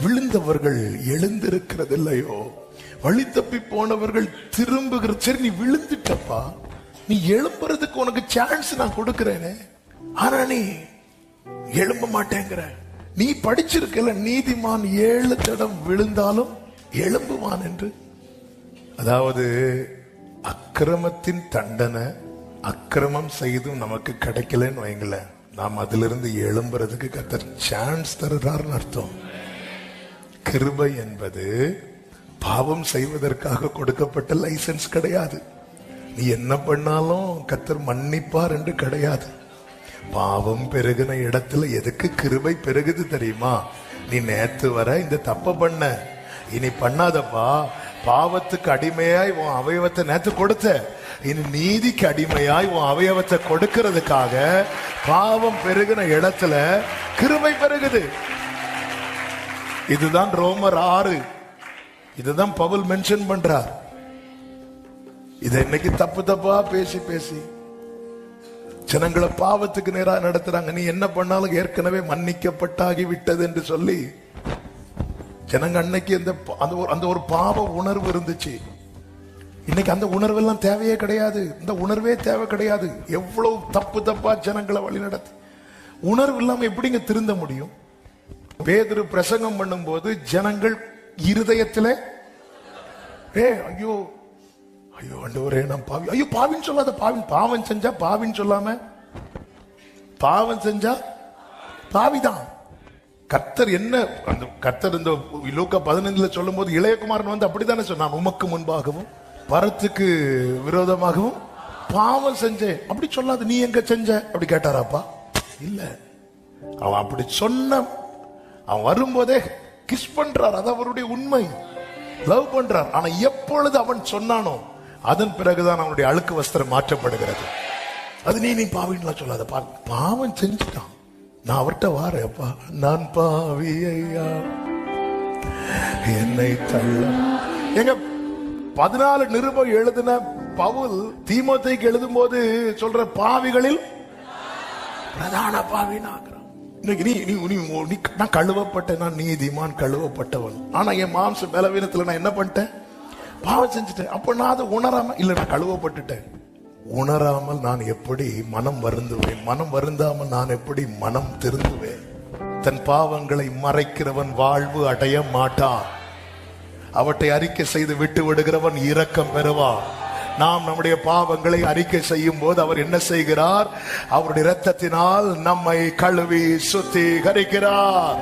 விழுந்தவர்கள் எழுந்திருக்கிறது இல்லையோ, வழி தப்பி போனவர்கள் திரும்புகிற. சரி, நீ விழுந்துட்டப்பா, நீ எழும்புறதுக்கு உனக்கு சான்ஸ் நான் கொடுக்கிறேனே, ஆனா நீ எழும்ப மாட்டேங்கிற. நீ படிச்சிருக்கல, நீதிமான் 7 தடம் விழுந்தாலும் எழும்புவான் என்று. அதாவது அக்கிரமத்தின் தண்டனை அக்கிரமம் செய்தும் நமக்கு கிடைக்கலன்னு வைங்களேன், நாம் அதிலிருந்து எழும்புறதுக்கு கர்த்தர் சான்ஸ் தருறாருன்னு அர்த்தம். கிருபை என்பது பாவம் செய்வதற்காக கொடுக்கப்பட்ட லைசன்ஸ் கிடையாது. நீ என்ன பண்ணாலும் கர்த்தர் மன்னிப்பார் என்று கிடையாது. பாவம் பெருகின இடத்துல எதுக்கு கிருபை பெருகுது தெரியுமா? நீ நேத்து வர இந்த தப்ப பண்ண, இனி பண்ணாதப்பா. பாவத்துக்கு அடிமையாய் உன் அவயவத்தை நேத்து கொடுத்த, இனி நீதிக்கு அடிமையாய் உன் அவயவத்தை கொடுக்கிறதுக்காக பாவம் பெருகின இடத்துல கிருபை பெருகுது. இதுதான் ரோமர் 6. இதுதான் பவுல் மென்ஷன் பண்றார். இதை இன்னைக்கு தப்பு தப்பா பேசி பேசி ஜனங்களை பாவத்துக்கு நேராக நடத்துறாங்க. நீ என்ன பண்ணாலும் ஏற்கனவே மன்னிக்கப்பட்டாகி விட்டது என்று சொல்லி ஜனங்க அன்னைக்கு அந்த ஒரு பாவ உணர்வு இருந்துச்சு. இன்னைக்கு அந்த உணர்வு எல்லாம் தேவையே கிடையாது. இந்த உணர்வே தேவை கிடையாது. எவ்வளவு தப்பு தப்பா ஜனங்களை வழி நடத்தி உணர்வு இல்லாம எப்படிங்க திருந்த முடியும்? பேதுரு பிரசங்கம் பண்ணும் போது ஜனங்கள் இருதயத்திலே ஐயோ ஐயோ ஆண்டவரே நான் பாவி, ஐயோ பாவின்னு சொல்லாத, பாவம் செஞ்சா பாவின்னு சொல்லாம, பாவம் செஞ்சா பாவிதான். கர்த்தர் என்ன, அந்த கர்த்தர் இந்த லூக்கா 15 சொல்லும் போது இளையகுமாரன் வந்து அப்படித்தானே சொன்னான், உமக்கு முன்பாகவும் வரத்துக்கு விரோதமாகவும் பாவம் செஞ்சேன். அப்படி சொல்லாது, நீ எங்க செஞ்ச அப்படி கேட்டாராப்பா? இல்ல, அவன் அப்படி சொன்ன, அவன் வரும்போதே கிஸ் பண்றார். அது அவருடைய உண்மை, லவ் பண்றார். ஆனா எப்பொழுது அவன் சொன்னானோ அதன் பிறகுதான் அவனுடைய அழுக்கு வஸ்திரம் மாற்றப்படுகிறது. அது நீ பாவின்லாம் சொல்லாத, பாவம் செஞ்சுட்டான், நான் அவர்கிட்ட வாரேப்பா, நான் பாவி ஐயா என்னை தள்ள. எங்க 14 நிருபம் எழுதின பவுல் தீமோத்தேயுக்கு எழுதும் போது சொல்ற பாவிகளில் பிரதான பாவினாகிறான். நான் கழுவப்பட்டேன், நான் நீதிமான் கழுவப்பட்டவன். ஆனா என் மாம்ச பலவீனத்துல நான் என்ன பண்ணிட்டேன்? பாவம் செஞ்சுட்டேன். அப்ப நான் அதை உணராம, இல்ல நான் கழுவப்பட்டுட்டேன். உணராமல் நான் எப்படி மனம் வருந்துவேன்? மனம் வருந்தாமல் நான் எப்படி மனம் திருந்துவேன்? தன் பாவங்களை மறைக்கிறவன் வாழ்வு அடைய மாட்டான். அவற்றை அறிக்கை செய்து விட்டு விடுகிறவன் இரக்கம் பெறுவான். நாம் நம்முடைய பாவங்களை அறிக்கை செய்யும் போது அவர் என்ன செய்கிறார்? அவருடைய இரத்தத்தினால் நம்மை கழுவி சுத்திகரிக்கிறார்.